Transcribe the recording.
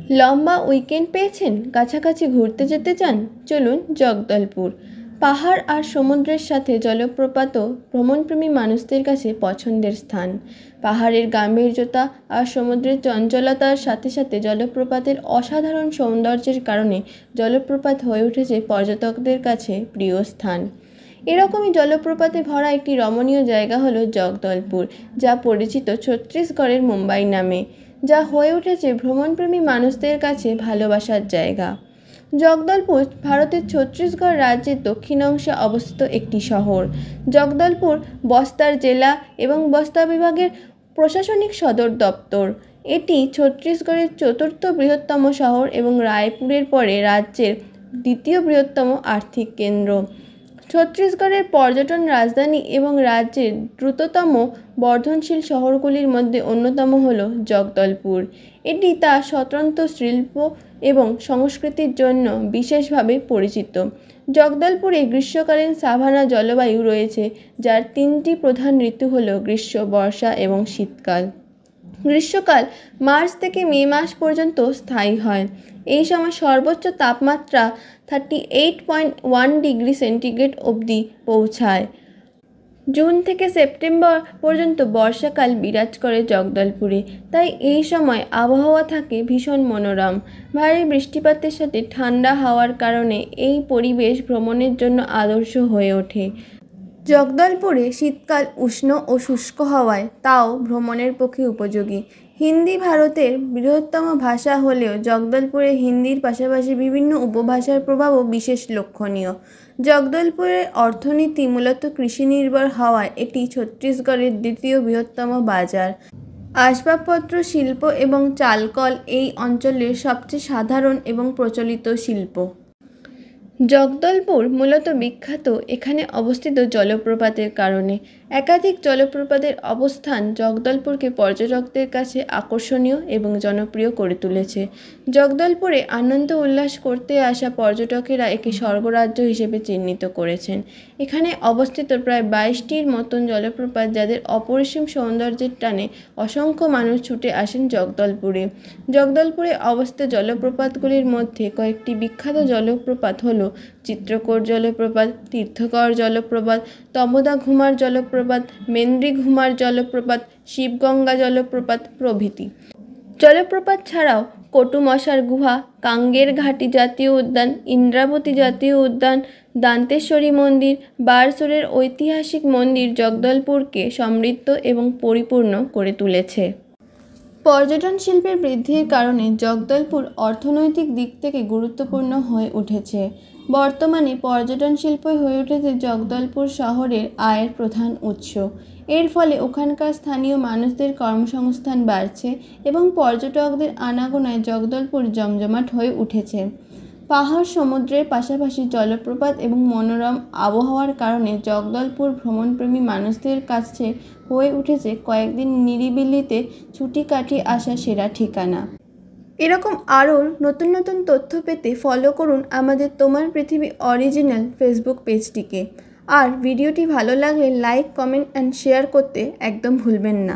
লম্বা উইকেন্ড পেয়েছেন, কাছাকাছি ঘুরতে যেতে চান? চলুন জগদলপুর। পাহাড় আর সমুদ্রের সাথে জলপ্রপাতও ভ্রমণপ্রেমী মানুষদের কাছে পছন্দের স্থান। পাহাড়ের গাম্ভীর্যতা আর সমুদ্রের চঞ্চলতার সাথে সাথে জলপ্রপাতের অসাধারণ সৌন্দর্যের কারণে জলপ্রপাত হয়ে উঠেছে পর্যটকদের কাছে প্রিয় স্থান। এরকমই জলপ্রপাতে ভরা একটি রমণীয় জায়গা হলো জগদলপুর, যা পরিচিত ছত্তিশগড়ের মুম্বাই নামে, যা হয়ে উঠেছে ভ্রমণপ্রেমী মানুষদের কাছে ভালোবাসার জায়গা। জগদলপুর ভারতের ছত্তিশগড় রাজ্যের দক্ষিণ অংশে অবস্থিত একটি শহর। জগদলপুর বস্তার জেলা এবং বস্তা বিভাগের প্রশাসনিক সদর দপ্তর। এটি ছত্তিশগড়ের চতুর্থ বৃহত্তম শহর এবং রায়পুরের পরে রাজ্যের দ্বিতীয় বৃহত্তম আর্থিক কেন্দ্র। ছত্তিশগড়ের পর্যটন রাজধানী এবং রাজ্যের দ্রুততম বর্ধনশীল শহরগুলির মধ্যে অন্যতম হল জগদলপুর। এটি তার স্বতন্ত্র শিল্প এবং সংস্কৃতির জন্য বিশেষভাবে পরিচিত। জগদলপুরে গ্রীষ্মকালীন সাভানা জলবায়ু রয়েছে, যার তিনটি প্রধান ঋতু হল গ্রীষ্ম, বর্ষা এবং শীতকাল। গ্রীষ্মকাল মার্চ থেকে মে মাস পর্যন্ত স্থায়ী হয়। এই সময় সর্বোচ্চ তাপমাত্রা 38.1 ডিগ্রি সেন্টিগ্রেড অবধি পৌঁছায়। জুন থেকে সেপ্টেম্বর পর্যন্ত বর্ষাকাল বিরাজ করে জগদলপুরে, তাই এই সময় আবহাওয়া থাকে ভীষণ মনোরম। ভারী বৃষ্টিপাতের সাথে ঠান্ডা হাওয়ার কারণে এই পরিবেশ ভ্রমণের জন্য আদর্শ হয়ে ওঠে। জগদলপুরে শীতকাল উষ্ণ ও শুষ্ক হওয়ায় তাও ভ্রমণের পক্ষে উপযোগী। হিন্দি ভারতের বৃহত্তম ভাষা হলেও জগদলপুরে হিন্দির পাশাপাশি বিভিন্ন উপভাষার প্রভাবও বিশেষ লক্ষণীয়। জগদলপুরের অর্থনীতি মূলত কৃষি নির্ভর হওয়ায় এটি ছত্তিশগড়ের দ্বিতীয় বৃহত্তম বাজার। আসবাবপত্র শিল্প এবং চালকল এই অঞ্চলের সবচেয়ে সাধারণ এবং প্রচলিত শিল্প। জগদলপুর মূলত বিখ্যাত এখানে অবস্থিত জলপ্রপাতের কারণে। একাধিক জলপ্রপাতের অবস্থান জগদলপুরকে পর্যটকদের কাছে আকর্ষণীয় এবং জনপ্রিয় করে তুলেছে। জগদলপুরে আনন্দ উল্লাস করতে আসা পর্যটকেরা একে স্বর্গরাজ্য হিসেবে চিহ্নিত করেছেন। এখানে অবস্থিত প্রায় 22টির মতন জলপ্রপাত, যাদের অপরিসীম সৌন্দর্যের টানে অসংখ্য মানুষ ছুটে আসেন জগদলপুরে। জগদলপুরে অবস্থিত জলপ্রপাতগুলির মধ্যে কয়েকটি বিখ্যাত জলপ্রপাত হল চিত্রকোট জলপ্রপাত, তীর্থকর জলপ্রপাত, তমোদা ঘুমার জলপ্রপাত, মেন্দ্রি ঘুমার জলপ্রপাত, শিবগঙ্গা জলপ্রপাত প্রভৃতি। জলপ্রপাত ছাড়াও কটুমশার গুহা, কাঙ্গের ঘাটি জাতীয় উদ্যান, ইন্দ্রাবতী জাতীয় উদ্যান, দান্তেশ্বরী মন্দির, বারসুরের ঐতিহাসিক মন্দির জগদলপুরকে সমৃদ্ধ এবং পরিপূর্ণ করে তুলেছে। পর্যটন শিল্পের বৃদ্ধির কারণে জগদলপুর অর্থনৈতিক দিক থেকে গুরুত্বপূর্ণ হয়ে উঠেছে। বর্তমানে পর্যটন শিল্পই হয়ে উঠেছে জগদলপুর শহরের আয়ের প্রধান উৎস। এর ফলে ওখানকার স্থানীয় মানুষদের কর্মসংস্থান বাড়ছে এবং পর্যটকদের আনাগোনায় জগদলপুর জমজমাট হয়ে উঠেছে। পাহাড়, সমুদ্রের পাশাপাশি জলপ্রপাত এবং মনোরম আবহাওয়ার কারণে জগদলপুর ভ্রমণপ্রেমী মানুষদের কাছে হয়ে উঠেছে কয়েকদিন নিরিবিলিতে ছুটি কাটিয়ে আসা সেরা ঠিকানা। এরকম আরও নতুন নতুন তথ্য পেতে ফলো করুন আমাদের তোমার পৃথিবী অরিজিনাল ফেসবুক পেজটিকে। আর ভিডিওটি ভালো লাগলে লাইক, কমেন্ট অ্যান্ড শেয়ার করতে একদম ভুলবেন না।